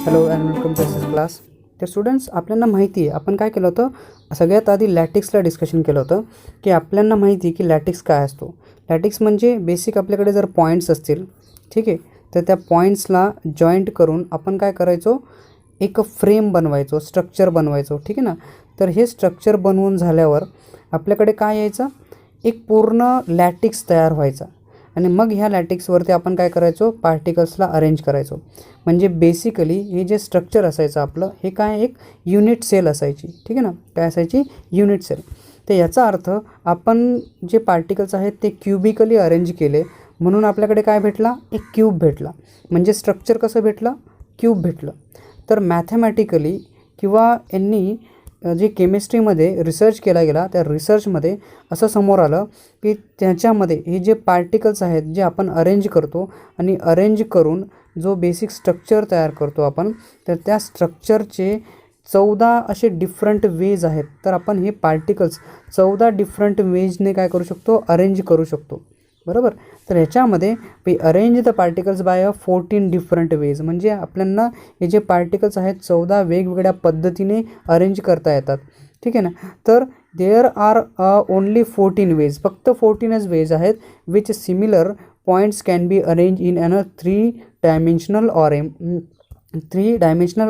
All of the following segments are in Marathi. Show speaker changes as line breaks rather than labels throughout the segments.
Hello and welcome to this class. तर स्टुडंट्स, आपल्याला माहिती आहे आपण काय केलं होतं, सगळ्यात आधी लॅटिक्सला डिस्कशन केलं होतं की आपल्याला माहिती आहे की लॅटिक्स काय असतो. लॅटिक्स म्हणजे बेसिक आपल्याकडे जर पॉईंट्स असतील, ठीक आहे, तर त्या पॉईंट्सला जॉईंट करून आपण काय करायचो, एक फ्रेम बनवायचो, स्ट्रक्चर बनवायचो, ठीक आहे ना. तर हे स्ट्रक्चर बनवून झाल्यावर आपल्याकडे काय यायचं, एक पूर्ण लॅटिक्स तयार व्हायचा आणि मग ह्या लॅटिक्सवरती आपण काय करायचो, पार्टिकल्सला अरेंज करायचो. म्हणजे बेसिकली हे जे स्ट्रक्चर असायचं आपलं, हे काय एक युनिट सेल असायची, ठीक आहे ना. काय असायची, युनिट सेल. तर याचा अर्थ आपण जे पार्टिकल्स आहेत ते क्युबिकली अरेंज केले म्हणून आपल्याकडे काय भेटला, एक क्यूब भेटला. म्हणजे स्ट्रक्चर कसं भेटलं, क्यूब भेटलं. तर मॅथमॅटिकली किंवा यांनी जे केमिस्ट्रीमध्ये रिसर्च केला गेला, त्या रिसर्चमध्ये असं समोर आलं की त्याच्यामध्ये हे जे पार्टिकल्स आहेत जे आपण अरेंज करतो आणि अरेंज करून जो बेसिक स्ट्रक्चर तयार करतो आपण, तर त्या स्ट्रक्चरचे 14 असे डिफरंट वेज आहेत. तर आपण हे पार्टिकल्स 14 डिफरंट वेजने काय करू शकतो, अरेंज करू शकतो, बरोबर. तर ह्याच्यामध्ये we arrange the particles by 14 different ways. म्हणजे आपल्याला हे जे पार्टिकल्स आहेत 14 वेगवेगळ्या पद्धतीने अरेंज करता येतात, ठीक आहे ना. तर देअर आर ओनली 14 वेज, फक्त 14च वेज आहेत which similar points can be arrange in an 3 dimensional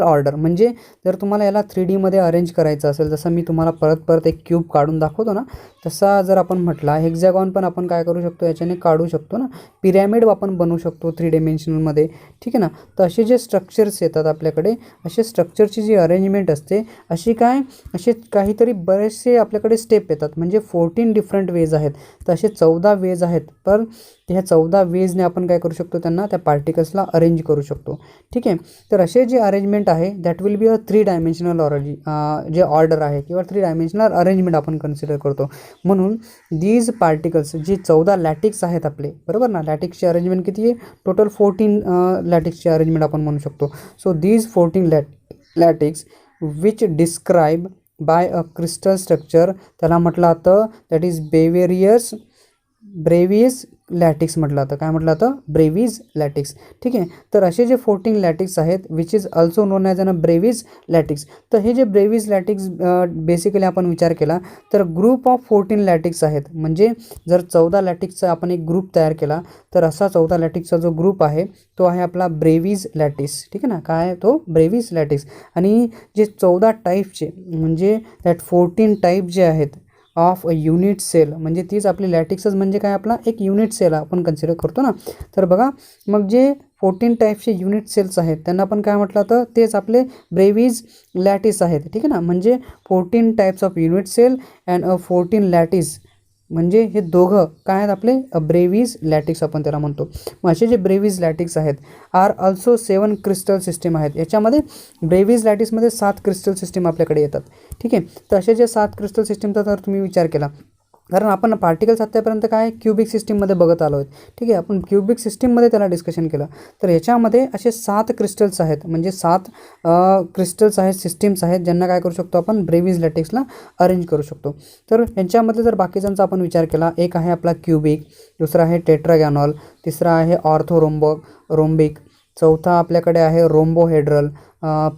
order. म्हणजे जर तुम्हाला याला 3Dमध्ये अरेंज करायचं असेल, जसं मी तुम्हाला परत एक क्यूब काढून दाखवतो ना, तसा जर आपण म्हटला हेक्झॅगॉन पण आपण काय करू शकतो, याच्याने काढू शकतो ना. पिरॅमिड आपण बनवू शकतो 3 डायमेन्शनलमध्ये, ठीक आहे ना. तर असे जे स्ट्रक्चर्स येतात आपल्याकडे, असे स्ट्रक्चरची जी अरेंजमेंट असते, असे काहीतरी बरेचसे आपल्याकडे स्टेप येतात. म्हणजे 14 डिफरंट वेज आहेत, तर असे 14 वेज आहेत. पण ह्या 14 वेजने आपण काय करू शकतो, त्यांना त्या पार्टिकल्सला अरेंज करू शकतो, ठीक आहे. तर असे जे अरेंजमेंट आहे that will be a 3 dimensional जे ऑर्डर आहे किंवा 3 डायमेन्शनल अरेंजमेंट आपण कन्सिडर करतो. म्हणून दीज पार्टिकल्स जी 14 लॅटिक्स आहेत आपले, बरोबर ना. लॅटिक्सची अरेंजमेंट किती आहे, टोटल 14 लॅटिक्सची अरेंजमेंट आपण म्हणू शकतो. So these 14 lattices which describe by a crystal structure, त्याला म्हटलं जातं दॅट इज ब्रेविस लॅटिक्स म्हटलं जातं. काय म्हटलं जातं, ब्रेविस लॅटिक्स, ठीक आहे. तर असे जे 14 लॅटिक्स आहेत which is also known as an Bravais lattices. तर हे जे ब्रेविस लॅटिक्स बेसिकली आपण विचार केला तर ग्रुप ऑफ 14 लॅटिक्स आहेत. म्हणजे जर 14 लॅटिक्सचा आपण एक ग्रुप तयार केला, तर असा 14 लॅटिक्सचा जो ग्रुप आहे तो आहे आपला ब्रेविस लॅटिक्स, ठीक आहे ना. काय आहे तो, ब्रेविस लॅटिक्स. आणि जे 14 टाईपचे म्हणजे दॅट 14 टाईप जे आहेत ऑफ अ युनिट सेल, म्हणजे तीच आपली लॅटिक्सच म्हणजे काय, आपला एक युनिट सेल आपण कन्सिडर करतो ना. तर बघा, मग जे 14 टाईपचे युनिट सेल्स आहेत त्यांना आपण काय म्हटलं तर तेच आपले ब्रेविस लॅटिस आहेत, ठीक आहे ना. म्हणजे 14 types of unit cell and 14 lattice, म्हणजे हे दोघं काय आहेत आपले ब्रेविस लॅटिक्स आपण त्याला म्हणतो. मग असे जे ब्रेविस लॅटिक्स आहेत आर ऑल्सो 7 क्रिस्टल सिस्टीम आहेत. याच्यामध्ये ब्रेविस लॅटिक्समध्ये 7 क्रिस्टल सिस्टीम आपल्याकडे येतात, ठीक आहे. तर असे जे 7 क्रिस्टल सिस्टीमचा जर तुम्ही विचार केला, कारण आपण पार्टिकल्स आत्तापर्यंत काय क्युबिक सिस्टीममध्ये बघत आलो आहे, ठीक आहे. आपण क्युबिक सिस्टीममध्ये त्याला डिस्कशन केलं. तर याच्यामध्ये असे 7 क्रिस्टल्स आहेत, म्हणजे 7 क्रिस्टल्स आहेत, सिस्टीम्स आहेत, ज्यांना काय करू शकतो आपण ब्रेविस लॅटिक्सला अरेंज करू शकतो. तर यांच्यामध्ये जर बाकीच्यांचा आपण विचार केला, एक आहे आपला क्युबिक, दुसरा आहे टेट्रागॅनॉल, तिसरा आहे रोम्बिक, चौथा आपल्याकडे आहे रोम्बोहेड्रल,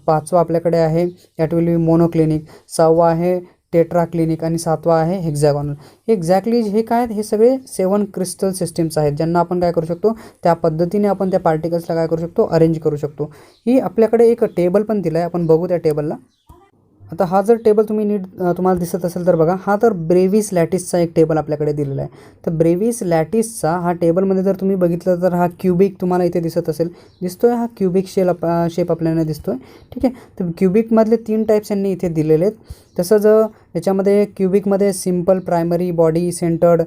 पाचवा आपल्याकडे आहे दॅट विल बी मोनोक्लिनिक, 6वा आहे टेट्राक्लिनिक आणि 7वा आहे हेक्झॅगॉनल. एक्झॅक्टली हे काय आहेत, हे सगळे 7 क्रिस्टल सिस्टीम्स आहेत, ज्यांना आपण काय करू शकतो, त्या पद्धतीने आपण त्या पार्टिकल्सला काय करू शकतो, अरेंज करू शकतो. ही आपल्याकडे एक टेबल पण दिला आहे, आपण बघू त्या टेबलला. आता हा जर टेबल तुम्ही नीट तुम्हाला दिसत असेल तर बघा, हा तर ब्रेविस लॅटिसचा एक टेबल आपल्याकडे दिलेला आहे. तर ब्रेविस लॅटिसचा हा टेबलमध्ये जर तुम्ही बघितलं तर हा क्युबिक तुम्हाला इथे दिसत दिसतोय, हा क्युबिक शेप आपल्याला दिसतोय, ठीक आहे. तर क्युबिकमधले 3 टाईप्स यांनी इथे दिलेले आहेत. तसंच याच्यामध्ये क्युबिकमध्ये simple, primary, body centred,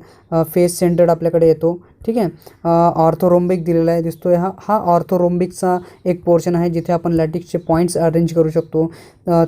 face centred आपल्याकडे येतो, ठीक आहे. ऑर्थोरोम्बिक दिलेला आहे, दिसतोय हा ऑर्थोरोम्बिकचा एक पोर्शन आहे जिथे आपण लॅटिक्सचे पॉईंट्स अरेंज करू शकतो.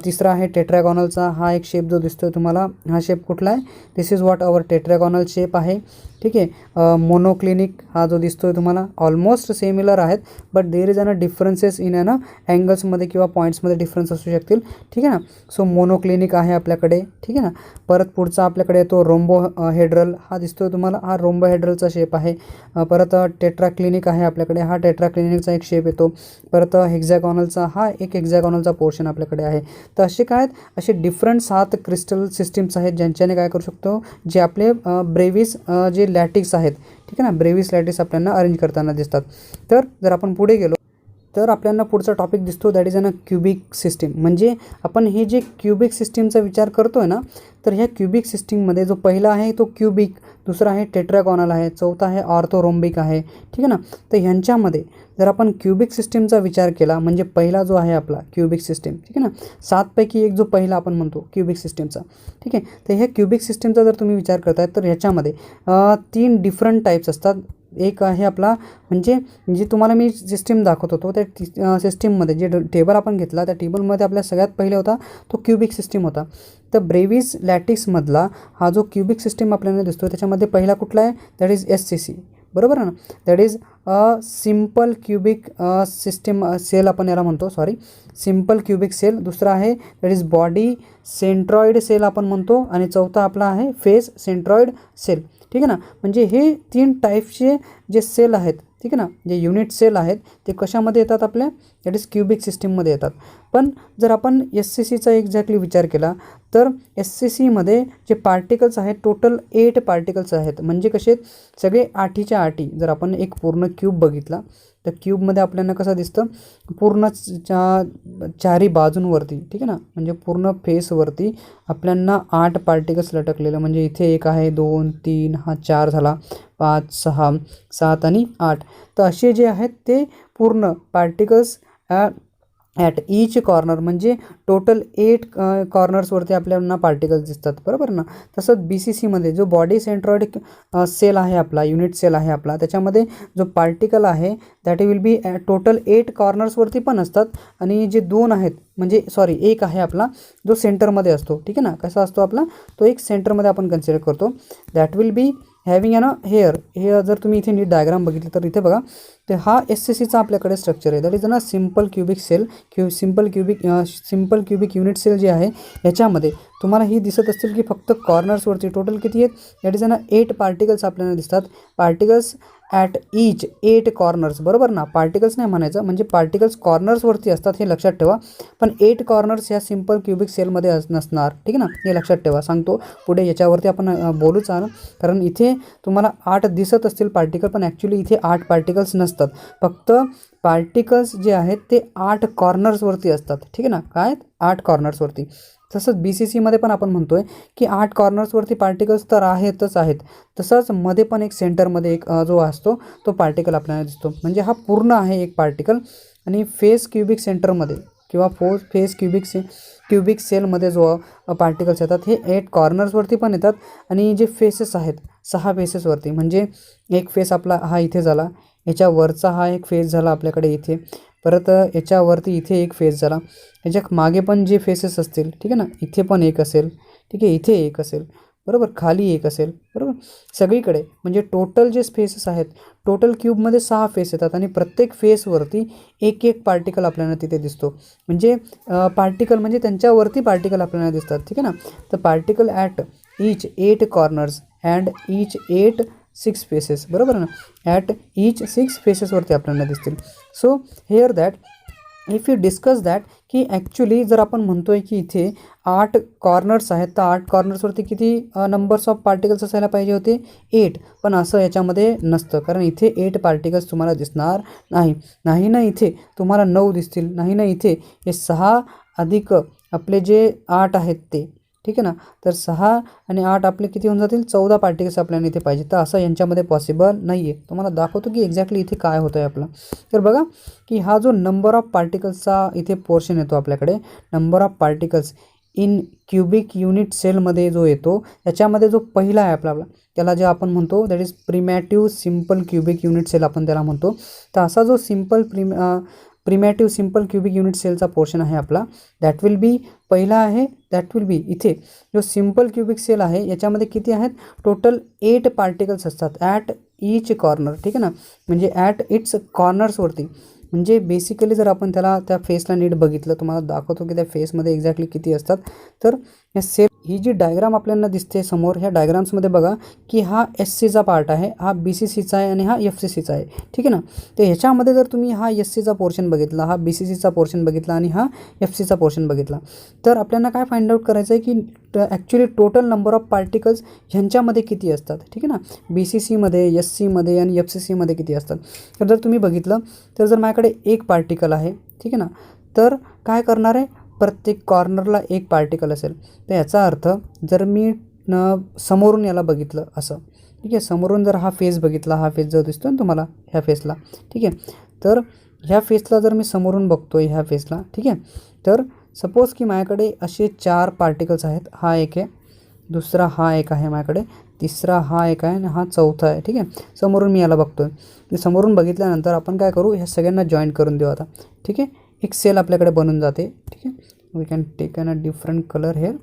तिसरा आहे टेट्रागॉनलचा, हा एक शेप जो दिसतोय तुम्हाला, हा शेप कुठला आहे, this is what our tetragonal shape आहे, ठीक आहे. मोनोक्लिनिक हा जो दिसतोय तुम्हाला, ऑलमोस्ट सिमिलर आहेत, but there is an differences in an अँगल्समध्ये किंवा पॉईंट्समध्ये डिफरन्स असू शकतील, ठीक आहे ना. सो मोनोक्लिनिक आहे आहे आपल्याकडे, ठीक आहे ना. परत पुढचा आपल्याकडे येतो रोम्बोहेड्रल, हा दिसतोय तुम्हाला, हा रोम्बोहेड्रलचा शेप आहे. परत टेट्राक्लिनिक आहे आपल्याकडे, हा टेट्राक्लिनिकचा एक शेप येतो. परत हेक्झॅगॉनलचा, हा एक हेक्झॅगॉनलचा पोर्शन आपल्याकडे आहे. तर असे काय आहेत, असे डिफरंट 7 क्रिस्टल सिस्टीम्स आहेत ज्यांच्याने काय करू शकतो, जे आपले ब्रेव्हिस जे लॅटिक्स आहेत, ठीक आहे ना, ब्रेव्हिस लॅटिक्स आपल्याला अरेंज करताना दिसतात. तर जर आपण पुढे गेलो तर आपल्याला पुढचा टॉपिक दिसतो, that is an cubic system. म्हणजे आपण हे जे क्युबिक सिस्टीमचा विचार करतो आहे ना, तर ह्या क्युबिक सिस्टीममध्ये जो पहिला आहे तो क्युबिक, दुसरा आहे टेट्रागॉनल आहे, चौथा आहे ऑर्थोरोम्बिक आहे, ठीक आहे ना. तर ह्यांच्यामध्ये जर आपण क्युबिक सिस्टीमचा विचार केला, म्हणजे पहिला जो आहे आपला क्युबिक सिस्टीम, ठीक आहे ना, 7पैकी एक जो पहिला आपण म्हणतो क्युबिक सिस्टीमचा, ठीक आहे. तर ह्या क्युबिक सिस्टीमचा जर तुम्ही विचार करताय तर ह्याच्यामध्ये 3 डिफरंट टाईप्स असतात. एक आहे आपला, म्हणजे जे तुम्हाला मी सिस्टीम दाखवत होतो त्या सिस्टीममध्ये जे टेबल आपण घेतला, त्या टेबलमध्ये आपल्या सगळ्यात पहिले होता तो क्युबिक सिस्टीम होता. तर ब्रेव्हिस लॅटिक्समधला हा जो क्युबिक सिस्टीम आपल्याला दिसतो त्याच्यामध्ये पहिला कुठला आहे, दॅट इज SCC, बरोबर आहे ना. That is simple cubic system cell आपण याला म्हणतो, सॉरी, सिम्पल क्युबिक सेल. दुसरा आहे that is body centroid cell आपण म्हणतो, आणि चौथा आपला आहे फेस सेंट्रॉइड सेल, ठीक आहे ना. म्हणजे हे 3 टाईपचे जे सेल आहेत, ठीक आहे ना, जे युनिट सेल आहेत ते कशामध्ये येतात आपल्या, दॅट इज क्युबिक सिस्टीममध्ये येतात. पण जर आपण SCCचा एक्झॅक्टली विचार केला तर SCCमध्ये जे पार्टिकल्स आहेत टोटल 8 पार्टिकल्स आहेत. म्हणजे कसे, सगळे 8च्या 8. जर आपण एक पूर्ण क्यूब बघितला तर क्यूबमध्ये आपल्याला कसं दिसतं, पूर्ण चारी बाजूंवरती, ठीक आहे ना, म्हणजे पूर्ण फेसवरती आपल्याला 8 पार्टिकल्स लटकलेलं. म्हणजे इथे एक आहे, 2, 3, हा 4 झाला, 5, 6, 7 आणि 8. तर असे जे आहेत ते पूर्ण पार्टिकल्स ॲट ईच कॉर्नर, म्हणजे टोटल 8 कॉर्नर्सवरती आपल्याला पार्टिकल्स दिसतात, बरोबर ना. तसंच BCCमध्ये जो बॉडी सेंट्रॉइड सेल आहे आपला, युनिट सेल आहे आपला, त्याच्यामध्ये जो पार्टिकल आहे दॅट विल बी टोटल 8 कॉर्नर्सवरती पण असतात. आणि जे 2 आहेत, म्हणजे सॉरी, एक आहे आपला जो सेंटरमध्ये असतो, ठीक आहे ना. कसा असतो आपला, तो एक सेंटरमध्ये आपण कन्सिडर करतो. That will be having an here. हे जर तुम्ही इथे नीट डायग्राम बघितली तर इथे बघा, तर हा SCCचा आपल्याकडे स्ट्रक्चर आहे. दॅट इज ना simple cubic cell, simple cubic unit cell जे आहे याच्यामध्ये तुम्हाला ही दिसत असतील की फक्त कॉर्नर्सवरती टोटल किती आहेत, दॅट इज ना 8 पार्टिकल्स आपल्याला दिसतात. पार्टिकल्स ॲट ईच 8 कॉर्नर्स, बरोबर ना. पार्टिकल्स नाही म्हणायचं, म्हणजे पार्टिकल्स कॉर्नर्सवरती असतात, हे लक्षात ठेवा. पण 8 कॉर्नर्स ह्या सिम्पल क्युबिक सेलमध्ये नसणार, ठीक आहे ना, हे लक्षात ठेवा. सांगतो पुढे याच्यावरती आपण बोलूच आहोत, कारण इथे तुम्हाला 8 दिसत असतील पार्टिकल, पण ॲक्च्युली इथे 8 पार्टिकल्स नसतात. फक्त पार्टिकल्स जे आहेत ते 8 कॉर्नर्सवरती असतात, ठीक आहे ना. काय, 8 कॉर्नर्सवरती. तसंच BCCमध्ये पण आपण म्हणतोय की 8 कॉर्नर्सवरती पार्टिकल्स तर आहेतच आहेत. तसंच मध्ये पण एक सेंटरमध्ये एक जो असतो तो पार्टिकल आपल्याला दिसतो. म्हणजे हा पूर्ण आहे एक पार्टिकल. आणि फेस क्युबिक सेंटरमध्ये किंवा फेस क्युबिक सेलमध्ये जो पार्टिकल्स येतात हे 8 कॉर्नर्सवरती पण येतात. आणि जे फेसेस आहेत 6 फेसेसवरती, म्हणजे एक फेस आपला हा इथे झाला, याच्यावरचा हा एक फेस झाला आपल्याकडे इथे, परत याच्यावरती इथे एक फेस झाला, याच्या मागे पण जे फेसेस असतील, ठीक आहे ना, इथे पण एक असेल, ठीक आहे, इथे एक असेल, बरोबर, खाली एक असेल, बरोबर, सगळीकडे. म्हणजे टोटल जे फेसेस आहेत, टोटल क्यूबमध्ये 6 फेस येतात आणि प्रत्येक फेसवरती एक एक पार्टिकल आपल्याला तिथे दिसतो. म्हणजे पार्टिकल म्हणजे त्यांच्यावरती पार्टिकल आपल्याला दिसतात, ठीक आहे ना. तर particle at each 8 corners and each 6 faces, बरोबर ना. ॲट ईच 6 फेसेसवरती आपल्याला दिसतील. So here that if you discuss that की ॲक्च्युली जर आपण म्हणतोय की इथे 8 कॉर्नर्स आहेत, तर 8 कॉर्नर्सवरती किती नंबर्स ऑफ पार्टिकल्स असायला पाहिजे होते, 8. पण असं याच्यामध्ये नसतं, कारण इथे 8 पार्टिकल्स तुम्हाला दिसणार नाही ना. इथे तुम्हाला 9 दिसतील, नाही ना. इथे हे 6 अधिक आपले जे 8 आहेत ते, ठीक आहे ना. तर 6 आणि 8 आपले किती होऊन जातील, 14 पार्टिकल्स आपल्याला इथे पाहिजे. तर असं यांच्यामध्ये पॉसिबल नाही आहे. तुम्हाला दाखवतो की एक्झॅक्टली इथे काय होतं आहे आपलं. तर बघा की हा जो नंबर ऑफ पार्टिकल्सचा इथे पोर्शन येतो आपल्याकडे, number of particles in cubic unit सेलमध्ये जो येतो, त्याच्यामध्ये जो पहिला आहे आपला, त्याला जे आपण म्हणतो that is primitive simple cubic unit cell आपण त्याला म्हणतो. तर असा जो प्रिमॅटिव्ह सिम्पल क्युबिक युनिट सेलचा पोर्शन आहे आपला, दॅट विल बी पहिला आहे, दॅट विल बी इथे जो सिम्पल क्युबिक सेल आहे याच्यामध्ये किती आहेत, टोटल 8 पार्टिकल्स असतात ॲट ईच कॉर्नर, ठीक आहे ना. म्हणजे ॲट इट्स कॉर्नर्सवरती. म्हणजे बेसिकली जर आपण त्या फेसला नीट बघितलं, तुम्हाला दाखवतो की त्या फेसमध्ये एक्झॅक्टली किती असतात. तर या सेल ही जी डायग्राम आपल्याला दिसते समोर, ह्या डायग्राम्समध्ये बघा की हा SCचा पार्ट आहे, हा BCCचा आहे आणि हा FCCचा आहे, ठीक आहे ना. तर ह्याच्यामध्ये जर तुम्ही हा SCचा पोर्शन बघितला, हा BCCचा पोर्शन बघितला आणि हा FCचा पोर्शन बघितला, तर आपल्याला काय फाइंड आउट करायचं आहे की actually total number of particles ह्यांच्यामध्ये किती असतात, ठीक आहे ना. BCCमध्ये, SCमध्ये आणि FCCमध्ये किती असतात. तर जर तुम्ही बघितलं तर जर माझ्याकडे एक पार्टिकल आहे, ठीक आहे ना, तर काय करणार आहे, प्रत्येक कॉर्नरला एक पार्टिकल असेल. तर याचा अर्थ जर मी समोरून याला बघितलं असं, ठीक आहे, समोरून जर हा फेस बघितला, हा फेस जो दिसतो ना तुम्हाला ह्या फेसला, ठीक आहे, तर ह्या फेसला जर मी समोरून बघतोय ह्या फेसला, ठीक आहे, तर सपोज की माझ्याकडे असे 4 पार्टिकल्स आहेत. हा एक आहे, दुसरा हा एक आहे माझ्याकडे, तिसरा हा एक आहे आणि हा चौथा आहे, ठीक आहे. समोरून मी याला बघतोय. समोरून बघितल्यानंतर आपण काय करू, ह्या सगळ्यांना जॉईंट करून देऊ आता, ठीक आहे. एक सेल आपल्याकडे बनून जाते, ठीक आहे. We can take a different colour here,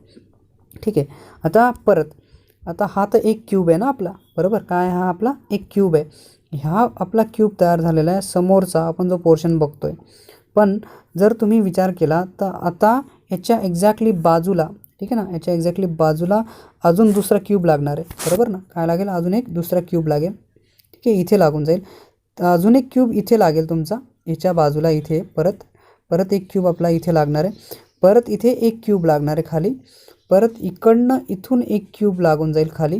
ठीक आहे. आता हा तर एक क्यूब आहे ना आपला, बरोबर. काय हा आपला एक क्यूब आहे. ह्या आपला क्यूब तयार झालेला आहे, समोरचा आपण जो पोर्शन बघतोय. पण जर तुम्ही विचार केला तर आता ह्याच्या एक्झॅक्टली बाजूला, ठीक आहे ना, ह्याच्या एक्झॅक्टली बाजूला अजून दुसरा क्यूब लागणार आहे, बरोबर ना. काय लागेल, अजून एक दुसरा क्यूब लागेल, ठीक आहे, इथे लागून जाईल. अजून एक क्यूब इथे लागेल तुमचा, ह्याच्या बाजूला इथे परत एक क्यूब आपला इथे लागणार आहे. परत इथे एक क्यूब लागणार आहे खाली. परत इथून एक क्यूब लागून जाईल खाली,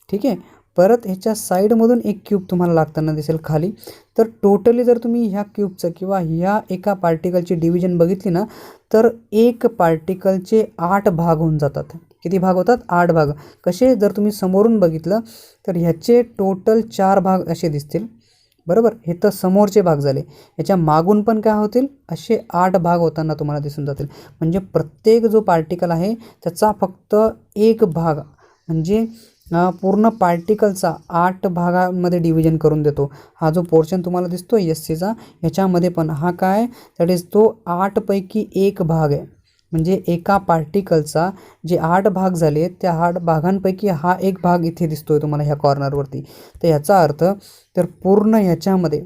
ठीक आहे. परत ह्याच्या साईडमधून एक क्यूब तुम्हाला लागताना दिसेल खाली. तर टोटली जर तुम्ही ह्या क्यूबचं किंवा ह्या एका पार्टिकलची डिव्हिजन बघितली ना, तर एक पार्टिकलचे 8 भाग होऊन जातात. किती भाग होतात, 8 भाग. कसे, जर तुम्ही समोरून बघितलं तर ह्याचे टोटल 4 भाग असे दिसतील, बरोबर. हे तर समोरचे भाग झाले. याच्या मागून पण काय होतील, असे 8 भाग होताना तुम्हाला दिसून जातील. म्हणजे प्रत्येक जो पार्टिकल आहे त्याचा फक्त एक भाग म्हणजे पूर्ण पार्टिकलचा 8 भागांमध्ये डिव्हिजन करून देतो. हा जो पोर्शन तुम्हाला दिसतो SCचा, ह्याच्यामध्ये पण हा काय, दॅट इज तो 8 पैकी एक भाग आहे. म्हणजे एका पार्टिकलचा जे 8 भाग झाले, त्या 8 भागांपैकी हा एक भाग इथे दिसतोय तुम्हाला ह्या कॉर्नरवरती. तर याचा अर्थ, तर पूर्ण ह्याच्यामध्ये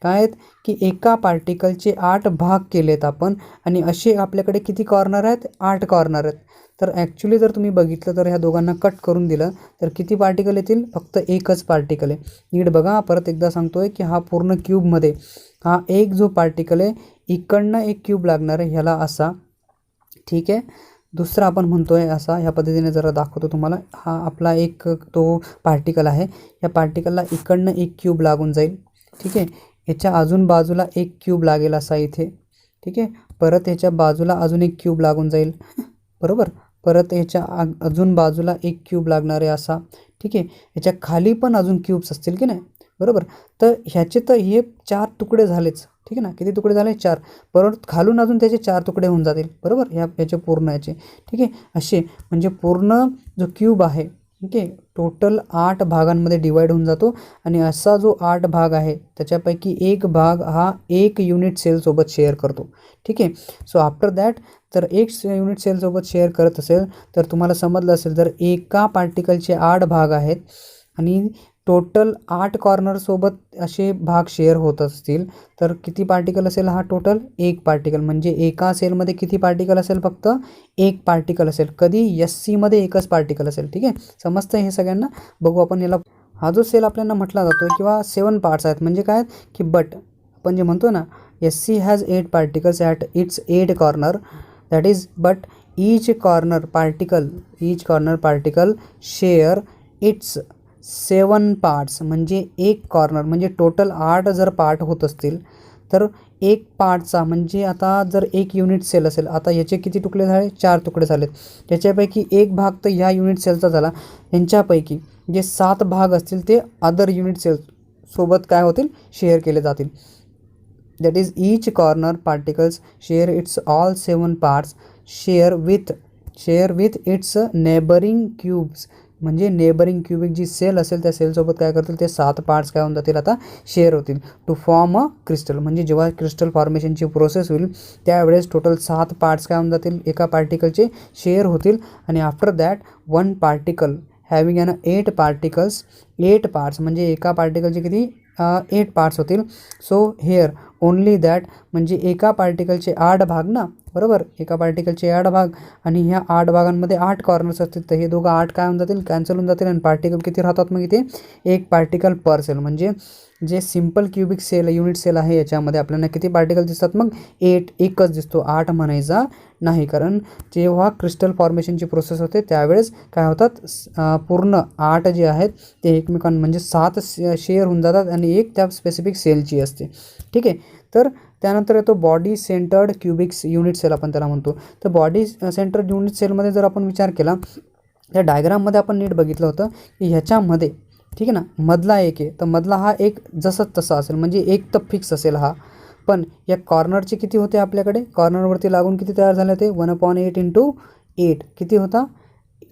काय आहेत की एका पार्टिकलचे 8 भाग केलेत आपण. आणि असे आपल्याकडे किती कॉर्नर आहेत, 8 कॉर्नर आहेत. तर ॲक्च्युली जर तुम्ही बघितलं तर ह्या दोघांना कट करून दिलं तर किती पार्टिकल येतील, फक्त एकच पार्टिकल आहे. नीट बघा, परत एकदा सांगतोय की हा पूर्ण क्यूबमध्ये हा एक जो पार्टिकल आहे, इकडनं एक क्यूब लागणार आहे ह्याला असा, ठीक आहे. दुसरा आपण म्हणतोय असा, ह्या पद्धतीने जरा दाखवतो तुम्हाला. हा आपला एक तो पार्टिकल आहे, या पार्टिकलला इकडनं एक क्यूब लागून जाईल, ठीक आहे. ह्याच्या अजून बाजूला एक क्यूब लागेल असा इथे, ठीक आहे. परत ह्याच्या बाजूला अजून एक क्यूब लागून जाईल, बरोबर. परत ह्याच्या अजून बाजूला एक क्यूब लागणार आहे असा, ठीक आहे. ह्याच्या खाली पण अजून क्यूब्स असतील की नाही, बरोबर. तर ह्याचे तर हे 4 तुकडे झालेच, ठीक आहे ना. किती तुकडे झाले, 4. परत खालून अजून त्याचे 4 तुकडे होऊन जातील, बरोबर, ह्याचे पूर्ण याचे, ठीक आहे. असे म्हणजे पूर्ण जो क्यूब आहे, ठीक आहे, टोटल 8 भागांमध्ये डिवाईड होऊन जातो. आणि असा जो 8 भाग आहे त्याच्यापैकी एक भाग हा एक युनिट सेलसोबत शेअर करतो, ठीक आहे. सो आफ्टर दॅट, तर एक युनिट सेलसोबत शेअर करत असेल तर तुम्हाला समजलं असेल, जर एका पार्टिकलचे 8 भाग आहेत आणि टोटल 8 कॉर्नरसोबत असे भाग शेअर होत असतील, तर किती पार्टिकल असेल हा, टोटल एक पार्टिकल. म्हणजे एका सेलमध्ये किती पार्टिकल असेल, फक्त एक पार्टिकल असेल. कधी, SCमध्ये एकच पार्टिकल असेल, ठीक आहे. समजतं हे सगळ्यांना. बघू आपण याला. हा जो सेल आपल्याला म्हटला जातो किंवा 7 पार्ट्स आहेत, म्हणजे काय की बट आपण जे म्हणतो ना, SC has 8 particles at its 8 corner, that is but each corner particle share it's 7 parts. म्हणजे एक कॉर्नर म्हणजे टोटल 8 जर पार्ट होत असतील तर एक पार्टचा म्हणजे आता जर एक युनिट सेल असेल, आता याचे किती तुकडे झाले, 4 तुकडे झालेत. त्याच्यापैकी एक भाग तर ह्या युनिट सेलचा झाला. यांच्यापैकी जे 7 भाग असतील ते अदर युनिट सेल सोबत काय होतील, शेअर केले जातील. That is each corner particles share it's all 7 parts share with its neighbouring cubes. म्हणजे नेबरिंग क्यूबिक जी सेल असेल त्या सेलसोबत काय करतील, ते 7 पार्ट्स काय होऊन जातील, आता शेअर होतील टू फॉर्म अ क्रिस्टल. म्हणजे जेव्हा क्रिस्टल फॉर्मेशनची प्रोसेस होईल त्यावेळेस टोटल 7 पार्ट्स काय होऊन जातील, एका पार्टिकलचे शेअर होतील. आणि after that 1 particle having an 8 particles, 8 parts म्हणजे एका पार्टिकलचे किती, 8 पार्ट्स होतील. सो हेअर ओनली दॅट म्हणजे एका पार्टिकलचे 8 भाग ना, बरोबर, एका पार्टिकलचे 8 भाग आणि ह्या 8 भागांमध्ये 8 कॉर्नर्स असतील, तर हे दोघं 8 काय होऊन जातील, कॅन्सल होऊन जातील आणि पार्टिकल किती राहतात मग इथे, एक पार्टिकल पर सेल. म्हणजे जे simple cubic cell unit cell आहे याच्यामध्ये आपल्याला किती पार्टिकल दिसतात, मग 8 एकच दिसतो, 8 म्हणायचा नाही, कारण जेव्हा क्रिस्टल फॉर्मेशनची प्रोसेस होते त्यावेळेस काय होतात, पूर्ण 8 जे आहेत ते एकमेकांना म्हणजे 7 शेअर होऊन जातात आणि एक त्या स्पेसिफिक सेलची असते. ठीक आहे, तर त्यानंतर येतो body centred cubic unit cell आपण त्याला म्हणतो. तर बॉडी सेंटर्ड युनिट सेलमध्ये जर आपण विचार केला, त्या डायग्राममध्ये आपण नीट बघितलं होतं की ह्याच्यामध्ये, ठीक आहे ना, मधला एक आहे, तर मधला हा एक जसं तसा असेल, म्हणजे एक तर फिक्स असेल हा, पण या कॉर्नरचे किती होते आपल्याकडे, कॉर्नरवरती लागून किती तयार झाले होते, 1/8 × 8 किती होता,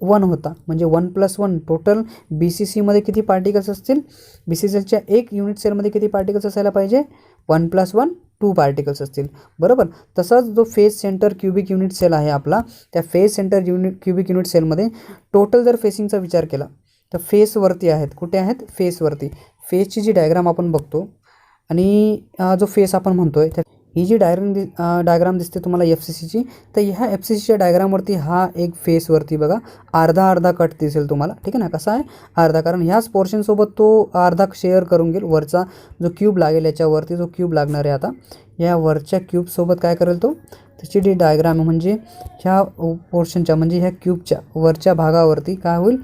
1 होता, म्हणजे 1+1 टोटल BCCमध्ये किती पार्टिकल्स असतील, BCCच्या एक युनिट सेलमध्ये किती पार्टिकल्स असायला पाहिजे, 1+1 2 पार्टिकल्स असतील, बरोबर. तसाच जो face centre cubic unit cell आहे आपला, त्या फेस सेंटर क्युबिक युनिट सेलमध्ये टोटल जर फेसिंगचा विचार केला तर फेसवरती आहेत, कुठे आहेत, फेसवरती. फेसची जी डायग्राम आपण बघतो आणि जो फेस आपण म्हणतोय, ही जी डायग्राम दिसते तुम्हाला FCCची, तर ह्या FCCच्या डायग्रामवरती हा एक फेसवरती बघा अर्धा कट दिसेल तुम्हाला, ठीक आहे ना, कसा आहे, अर्धा, कारण ह्याच पोर्शनसोबत तो अर्धा शेअर करून घेईल, वरचा जो क्यूब लागेल याच्यावरती जो क्यूब लागणार आहे आता, या वरच्या क्यूबसोबत काय करेल तो, त्याची जी डायग्राम म्हणजे ह्या पोर्शनच्या म्हणजे ह्या क्यूबच्या वरच्या भागावरती काय होईल,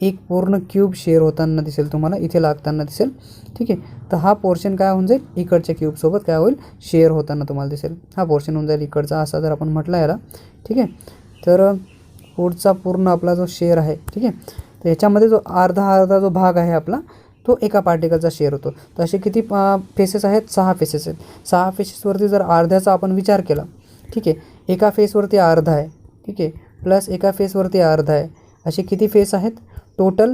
एक पूर्ण क्यूब शेअर होताना दिसेल तुम्हाला, इथे लागताना दिसेल. ठीक आहे, तर हा पोर्शन काय होऊन जाईल, इकडच्या क्यूबसोबत काय होईल, शेअर होताना तुम्हाला दिसेल, हा पोर्शन होऊन जाईल इकडचा, असा जर आपण म्हटलं याला. ठीक आहे, तर पुढचा पूर्ण आपला जो शेअर आहे, ठीक आहे, तर याच्यामध्ये जो अर्धा जो भाग आहे आपला, तो एका पार्टिकलचा शेअर होतो. तर असे किती फेसेस आहेत, 6 फेसेस आहेत. 6 फेसेसवरती जर अर्ध्याचा आपण विचार केला, ठीक आहे, एका फेसवरती अर्धा आहे, ठीक आहे, प्लस एका फेसवरती अर्धा आहे, असे किती फेस आहेत टोटल,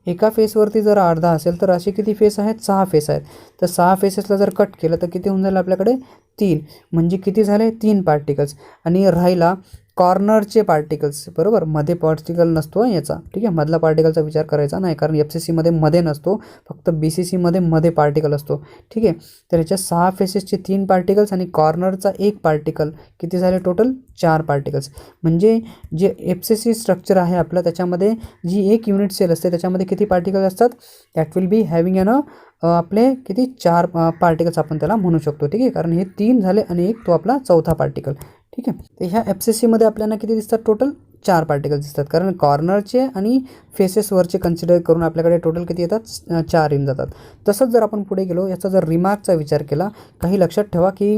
एका फेसवरती जर अर्धा असेल तर असे किती फेस आहेत, 6 फेस आहेत. तर 6 फेसेसला जर कट केलं तर किती होऊन जाईल आपल्याकडे, 3, म्हणजे किती झाले, 3 पार्टिकल्स. आणि राहिला कॉर्नरचे पार्टिकल्स, बरोबर, मध्ये पार्टिकल नसतो याचा, ठीक आहे, मधला पार्टिकलचा विचार करायचा नाही, कारण FCCमध्ये मध्ये नसतो, फक्त BCCमध्ये मध्ये पार्टिकल असतो. ठीक आहे, तर याच्या 6 फेसेसचे 3 पार्टिकल्स आणि कॉर्नरचा 1 पार्टिकल, किती झाले टोटल, 4 पार्टिकल्स. म्हणजे जे FCC स्ट्रक्चर आहे आपलं, त्याच्यामध्ये जी एक युनिट सेल असते त्याच्यामध्ये किती पार्टिकल्स असतात, दॅट विल बी हॅव्हिंग आपले किती 4 पार्टिकल्स आपण त्याला म्हणू शकतो. ठीक आहे, कारण हे 3 झाले आणि एक तो आपला चौथा पार्टिकल. ठीक आहे, तर ह्या FCCमध्ये आपल्याला किती दिसतात, टोटल 4 पार्टिकल्स दिसतात, कारण कॉर्नरचे आणि फेसेसवरचे कन्सिडर करून आपल्याकडे टोटल किती येतात, 4 येऊन जातात. तसंच जर आपण पुढे गेलो, याचा जर रिमार्कचा विचार केला, काही लक्षात ठेवा की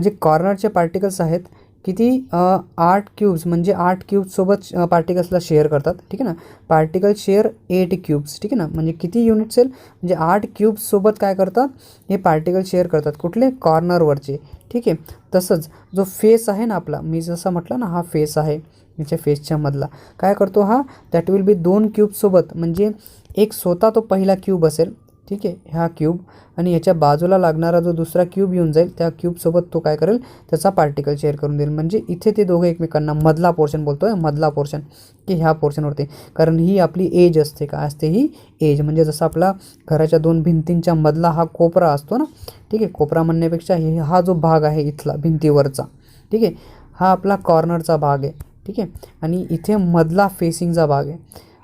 जे कॉर्नरचे पार्टिकल्स आहेत किती 8 क्यूब्स, म्हणजे 8 क्यूब्ससोबत पार्टिकल्सला शेअर करतात. ठीक आहे ना, पार्टिकल शेअर 8 क्यूब्स. ठीक आहे ना, म्हणजे किती युनिट सेल, म्हणजे 8 क्यूब्ससोबत काय करतात, हे पार्टिकल शेअर करतात, कुठले, कॉर्नरवरचे. ठीक आहे, तसंच जो फेस आहे ना आपला, मी जसं म्हटलं ना, हा फेस आहे, याच्या फेसच्या मधला काय करतो हा, दॅट विल बी 2 क्यूबसोबत, म्हणजे एक स्वतः तो पहिला क्यूब असेल, ठीक आहे, ह्या क्यूब, आणि याच्या बाजूला लागणारा जो दुसरा क्यूब येऊन जाईल, त्या क्यूबसोबत तो काय करेल, त्याचा पार्टिकल शेअर करून देईल. म्हणजे इथे ते दोघं एकमेकांना, मधला पोर्शन बोलतोय, मधला पोर्शन, की ह्या पोर्शनवरती, कारण ही आपली एज असते, काय असते ही एज, म्हणजे जसं आपला घराच्या 2 भिंतींच्या मधला हा कोपरा असतो ना, ठीक आहे, कोपरा म्हणण्यापेक्षा हा जो भाग आहे इथला भिंतीवरचा, ठीक आहे, हा आपला कॉर्नरचा भाग आहे. ठीक आहे, आणि इथे मधला फेसिंगचा भाग आहे,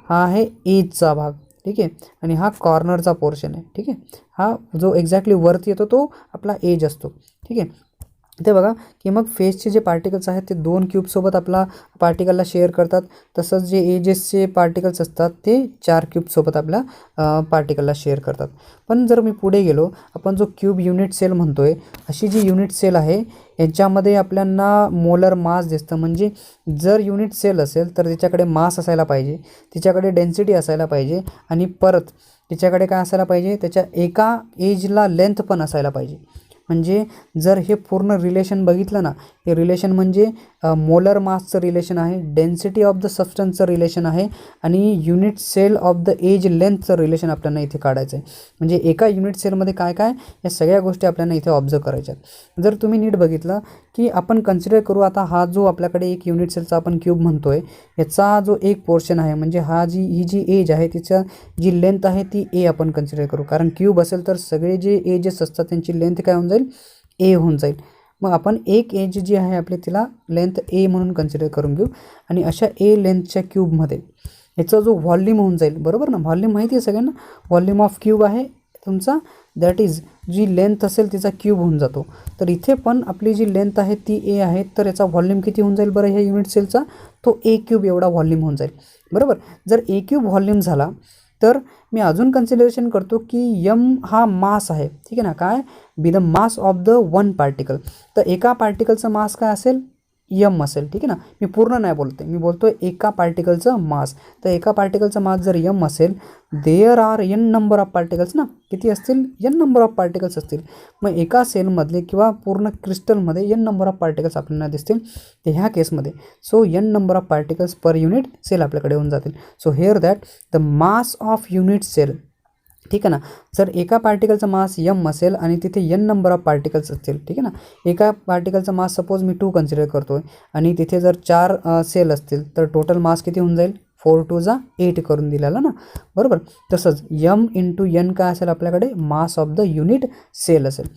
हा आहे एजचा भाग. ठीक आहे, आणि हा कॉर्नरचा पोर्शन आहे. ठीक आहे, हा जो एक्झॅक्टली वरती येतो तो आपला एज असतो. ठीक आहे, ते बघा की मग फेसचे जे पार्टिकल्स आहेत ते 2 क्यूबसोबत आपला पार्टिकलला शेअर करतात, तसंच जे एजेसचे पार्टिकल्स असतात ते 4 क्यूबसोबत आपल्या पार्टिकलला शेअर करतात. पण जर मी पुढे गेलो, आपण जो क्यूब युनिट सेल म्हणतोय, अशी जी युनिट सेल आहे यांच्यामध्ये आपल्याला मोलर मास दिसतं. म्हणजे जर युनिट सेल असेल तर तिच्याकडे मास असायला पाहिजे, तिच्याकडे डेन्सिटी असायला पाहिजे, आणि परत तिच्याकडे काय असायला पाहिजे, त्याच्या एका एजला लेंथ पण असायला पाहिजे. म्हणजे जर हे पूर्ण रिलेशन बघितलं ना, हे रिलेशन म्हणजे मोलर मासचं रिलेशन आहे, डेन्सिटी ऑफ द सबस्टन्सचं रिलेशन आहे, आणि unit cell of the edge लेंथचं रिलेशन आपल्याला इथे काढायचं आहे. म्हणजे एका युनिट सेलमध्ये काय काय, या सगळ्या गोष्टी आपल्याला इथे ऑब्झर्व करायच्या आहेत. जर तुम्ही नीट बघितलं की आपण कन्सिडर करू, आता हा जो आपल्याकडे एक युनिट सेलचा आपण क्यूब म्हणतोय, याचा जो एक पोर्शन आहे, म्हणजे ही जी एज आहे तिचा जी लेंथ आहे ती ए आपण कन्सिडर करू, कारण क्यूब असेल तर सगळे जे एजेस असतात त्यांची लेंथ काय होऊन जाईल, ए होऊन जाईल. मग आपण एक एज जी आहे आपली तिला लेंथ ए म्हणून कन्सिडर करून घेऊ आणि अशा ए लेंथच्या क्यूबमध्ये याचा जो व्हॉल्यूम होऊन जाईल, बरोबर ना, व्हॉल्यूम माहिती आहे सगळ्यांना, व्हॉल्यूम ऑफ क्यूब आहे तुमचा, दॅट इज जी लेंथ असेल तिचा क्यूब होऊन जातो. तर इथे पण आपली जी लेंथ आहे ती ए आहे, तर याचा व्हॉल्यूम किती होऊन जाईल बरं ह्या युनिट सेलचा, तो ए क्यूब एवढा व्हॉल्यूम होऊन जाईल. बरोबर, जर ए क्यूब व्हॉल्यूम झाला तर मी अजून कन्सिडरेशन करतो की यम हा मास आहे, ठीक आहे ना, काय be the mass of the one particle. तर एका पार्टिकलचं मास काय असेल, यम असेल, ठीक आहे ना. मी पूर्ण नाही बोलते, मी बोलतो एका पार्टिकलचं मास. तर एका पार्टिकलचं मास जर यम असेल, there are n number of particles ना, किती असतील, एन नंबर ऑफ पार्टिकल्स असतील. मग एका सेलमधले किंवा पूर्ण क्रिस्टलमध्ये एन नंबर ऑफ पार्टिकल्स आपल्याला दिसतील. तर ह्या केसमध्ये so n number of particles per unit cell आपल्याकडे होऊन जातील. So here that the mass of unit cell, ठीक आहे ना, जर एका पार्टिकलचा मास यम असेल आणि तिथे एन नंबर ऑफ पार्टिकल्स असतील, ठीक आहे ना, एका पार्टिकलचा मास सपोज मी 2 कन्सिडर करतो आहे आणि तिथे जर 4 सेल असतील तर टोटल मास किती होऊन जाईल, 4 2 जा 8 करून दिलेला ना, बरोबर. तसंच यम इंटू एन काय असेल आपल्याकडे, mass of the unit cell असेल.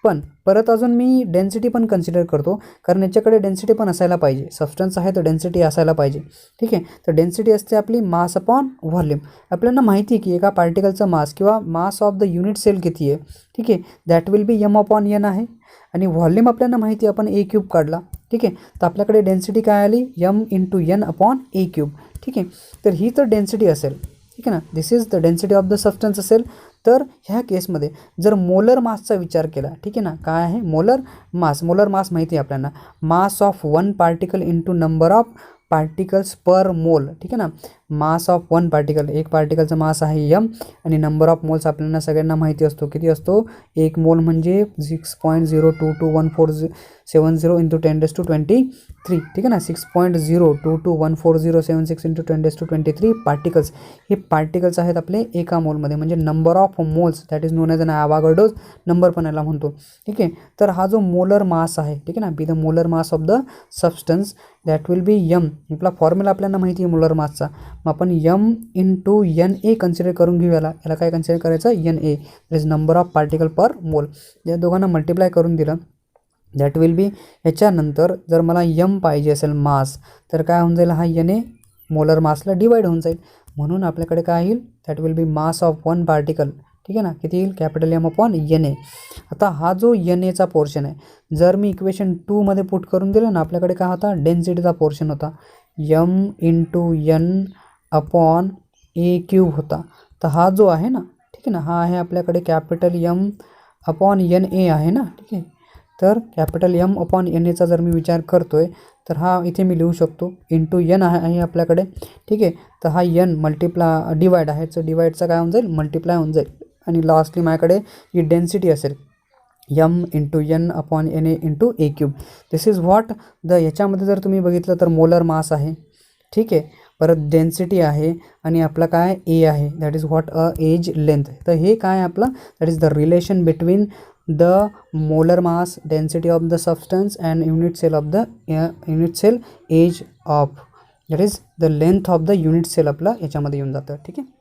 पण परत अजून मी डेन्सिटी पण कन्सिडर करतो, कारण याच्याकडे डेन्सिटी पण असायला पाहिजे, सबस्टन्स आहे तर डेन्सिटी असायला पाहिजे, ठीक आहे. तर डेन्सिटी असते आपली मास अपॉन व्हॉल्यूम. आपल्याला माहिती आहे की एका पार्टिकलचा मास किंवा mass of the unit cell किती आहे, ठीक आहे, that will be m upon n आहे. आणि व्हॉल्यूम आपल्याला माहिती आहे, आपण ए क्यूब काढला, ठीक आहे. तर आपल्याकडे डेन्सिटी काय आली, यम इंटू एन अपॉन ए क्यूब, ठीक आहे. तर ही तर डेन्सिटी असेल, ठीक आहे ना, this is the density of the substance असेल. तर ह्या केसमध्ये जर मोलर मासचा विचार केला, ठीक आहे ना, काय आहे मोलर मास, मोलर मास माहिती आहे आपल्याला, mass of one particle into number of particles per mole, ठीक आहे ना. मास ऑफ वन पार्टिकल, एक पार्टिकलचा मास आहे यम आणि नंबर ऑफ मोल्स आपल्याला सगळ्यांना माहिती असतो, किती असतो, एक मोल म्हणजे 6.0221470 इंटू 10⁻23, ठीक आहे ना, 6.022147076 इंटू 10⁻23 पार्टिकल्स. हे पार्टिकल्स आहेत आपले एका मोलमध्ये, म्हणजे number of moles, that is known as an Avogadro's number पण याला म्हणतो, ठीक आहे. तर हा जो मोलर मास आहे, ठीक आहे ना, be the molar mass of the substance that will be M. आपला फॉर्म्युला आपल्याला माहिती आहे मोलर मासचा, मग आपण M into N A consider करून घेऊ. याला काय कन्सिडर करायचं, N A, that is number of particle per mole. या दोघांना मल्टिप्लाय करून दिलं, दॅट विल बी, ह्याच्यानंतर जर मला यम पाहिजे असेल मास, तर काय होऊन जाईल, हा एन ए मोलर मासला डिवाइड होऊन जाईल, म्हणून आपल्याकडे काय येईल, that will be mass of one particle, ठीक आहे ना, किती येईल, capital M upon n a. आता हा जो एन एचा पोर्शन आहे, जर मी इक्वेशन 2 मध्ये पुट करून दिलं ना, आपल्याकडे काय होता, डेन्सिटीचा पोर्शन होता, यम इंटू एन अपॉन ए क्यूब होता. तर हा जो आहे ना, ठीक आहे ना, हा आहे आपल्याकडे capital M upon n a आहे ना, ठीक आहे. तर कॅपिटल एम अपॉन एन एचा जर मी विचार करतो आहे, तर हा इथे मी लिहू शकतो, इंटू एन आहे आपल्याकडे, ठीक आहे. तर हा एन डिवाइड आहे, तर डिवाइडचा काय होऊन जाईल, मल्टिप्लाय होऊन जाईल, आणि लास्टली माझ्याकडे जी डेन्सिटी असेल, m into n upon n a into a cube. This is what the, याच्यामध्ये जर तुम्ही बघितलं तर मोलर मास आहे, ठीक आहे, परत डेन्सिटी आहे आणि आपला काय ए आहे, that is what a edge length. तर हे काय आपलं, that is the relation between the molar mass, density of the substance and unit cell of the unit cell edge of, that is the length of the unit cell आपला याच्यामध्ये येऊन जातं, ठीक आहे.